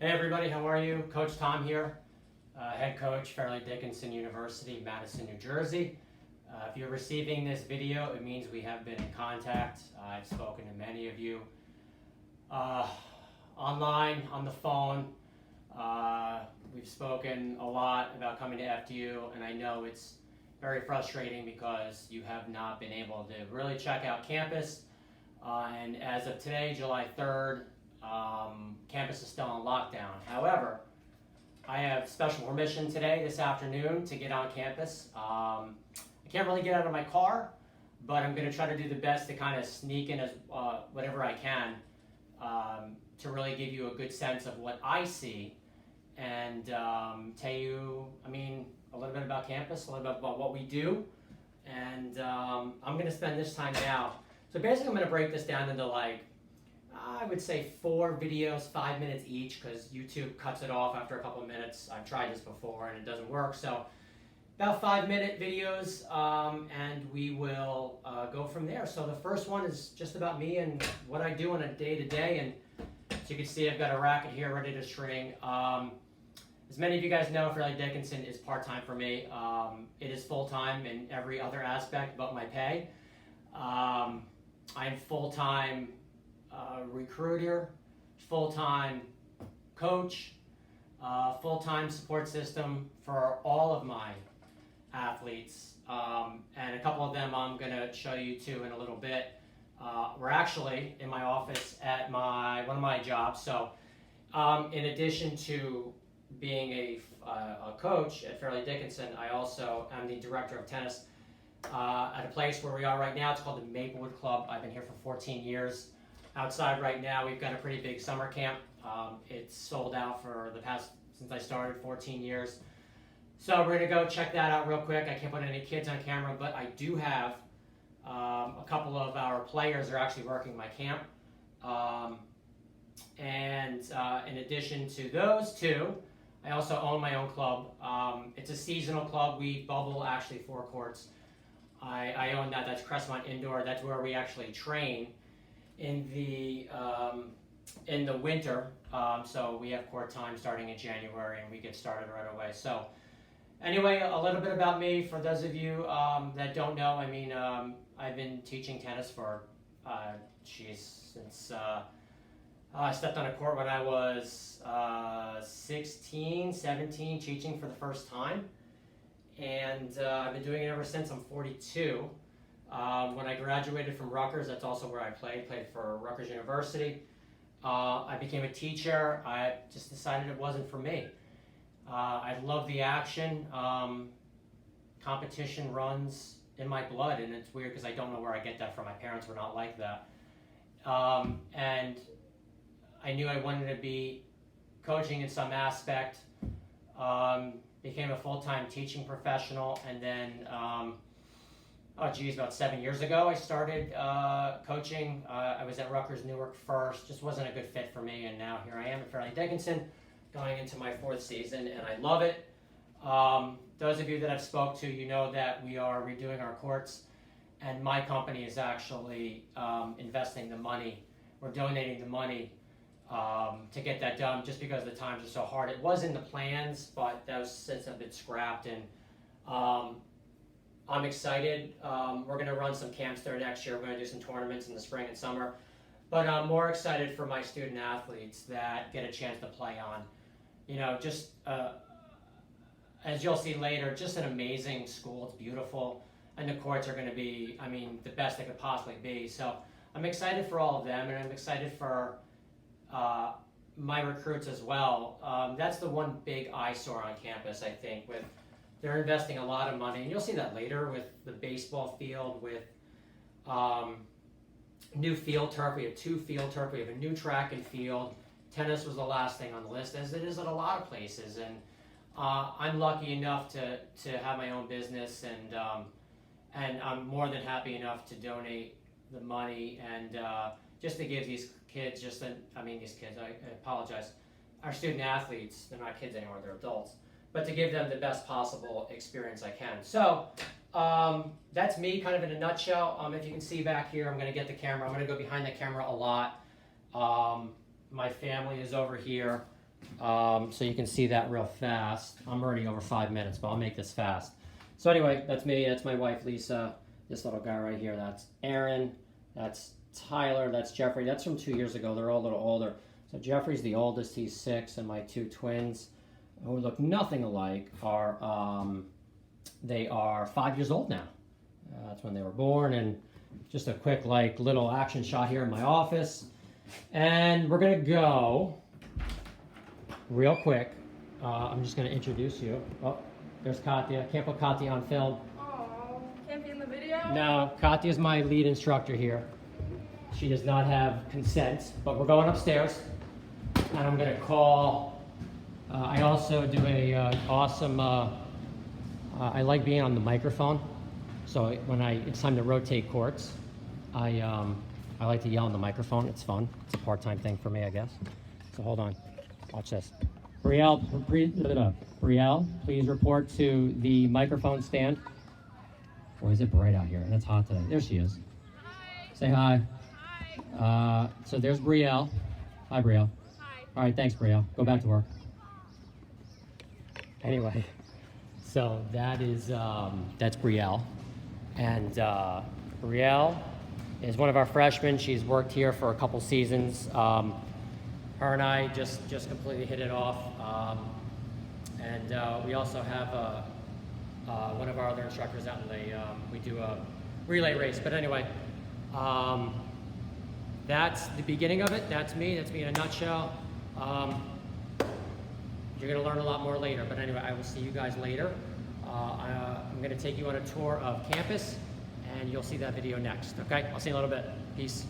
Hey everybody, how are you? Coach Tom here, head coach, Fairleigh Dickinson University, Madison, New Jersey. If you're receiving this video, it means we have been in contact. I've spoken to many of you online, on the phone. We've spoken a lot about coming to FDU, and I know it's very frustrating because you have not been able to really check out campus. And as of today, July 3rd, campus is still on lockdown. However, I have special permission today, this afternoon, to get on campus. I can't really get out of my car, but I'm going to try to do the best to kind of sneak in as whatever I can to really give you a good sense of what I see and tell you, a little bit about campus, a little bit about what we do, and I'm going to spend this time now. So basically, I'm going to break this down into I would say 4 videos, 5 minutes each, because YouTube cuts it off after a couple of minutes. I've tried this before and it doesn't work. So about 5-minute videos, and we will go from there. So the first one is just about me and what I do on a day-to-day. And as you can see, I've got a racket here ready to string. As many of you guys know, Fairleigh Dickinson is part-time for me. It is full-time in every other aspect but my pay. I'm full-time recruiter, full-time coach, full-time support system for all of my athletes, and a couple of them I'm going to show you too in a little bit. We're actually in my office at one of my jobs. So in addition to being a coach at Fairleigh Dickinson, I also am the director of tennis at a place where we are right now. It's called the Maplewood Club. I've been here for 14 years. Outside right now, we've got a pretty big summer camp. It's sold out for the past, since I started, 14 years. So we're going to go check that out real quick. I can't put any kids on camera, but I do have a couple of our players are actually working my camp. And in addition to those two, I also own my own club. It's a seasonal club. We bubble actually 4 courts. I own that. That's Crestmont Indoor. That's where we actually train in the winter. So we have court time starting in January, and we get started right away. So anyway, a little bit about me for those of you that don't know. I've been teaching tennis for since I stepped on a court when I was 16, 17, teaching for the first time. And I've been doing it ever since. I'm 42. When I graduated from Rutgers, that's also where I played for Rutgers University. I became a teacher. I just decided it wasn't for me. I love the action. Competition runs in my blood, and it's weird because I don't know where I get that from. My parents were not like that. And I knew I wanted to be coaching in some aspect. Became a full-time teaching professional, and then about 7 years ago, I started coaching. I was at Rutgers Newark first. Just wasn't a good fit for me, and now here I am at Fairleigh Dickinson, going into my 4th season, and I love it. Those of you that I've spoke to, you know that we are redoing our courts, and my company is actually investing the money. We're donating the money to get that done, just because the times are so hard. It was in the plans, but those since have been scrapped, and I'm excited. We're going to run some camps there next year. We're going to do some tournaments in the spring and summer. But I'm more excited for my student athletes that get a chance to play on. As you'll see later, just an amazing school. It's beautiful. And the courts are going to be, the best they could possibly be. So I'm excited for all of them, and I'm excited for my recruits as well. That's the one big eyesore on campus, I think, they're investing a lot of money, and you'll see that later with the baseball field, with new field turf. We have 2 field turf. We have a new track and field. Tennis was the last thing on the list, as it is at a lot of places. And I'm lucky enough to have my own business, and I'm more than happy enough to donate the money and just to give these kids, I apologize, our student athletes, they're not kids anymore, they're adults, but to give them the best possible experience I can. So that's me kind of in a nutshell. If you can see back here, I'm going to get the camera. I'm going to go behind the camera a lot. My family is over here. So you can see that real fast. I'm already over 5 minutes, but I'll make this fast. So anyway, that's me, that's my wife, Lisa. This little guy right here, that's Aaron, that's Tyler, that's Jeffrey. That's from 2 years ago. They're all a little older. So Jeffrey's the oldest, he's 6, and my 2 twins, who look nothing alike, they are 5 years old now. That's when they were born, and just a quick little action shot here in my office. And we're gonna go real quick. I'm just gonna introduce you. Oh, there's Katya. Can't put Katya on film. Oh, can't be in the video? No, Katya is my lead instructor here. She does not have consent, but we're going upstairs, and I'm gonna call. I also do a awesome. I like being on the microphone, so when it's time to rotate courts, I like to yell on the microphone. It's fun. It's a part-time thing for me, I guess. So hold on. Watch this. Brielle, please report to the microphone stand. Boy, is it bright out here, and it's hot today. There she is. Hi. Say hi. Hi. So there's Brielle. Hi, Brielle. Hi. All right, thanks, Brielle. Go back to work. Anyway, so that's Brielle. And Brielle is one of our freshmen. She's worked here for a couple seasons. Her and I just completely hit it off. And we also have one of our other instructors out in we do a relay race. But anyway, that's the beginning of it. That's me in a nutshell. You're gonna learn a lot more later. But anyway, I will see you guys later. I'm gonna take you on a tour of campus, and you'll see that video next, okay? I'll see you in a little bit. Peace.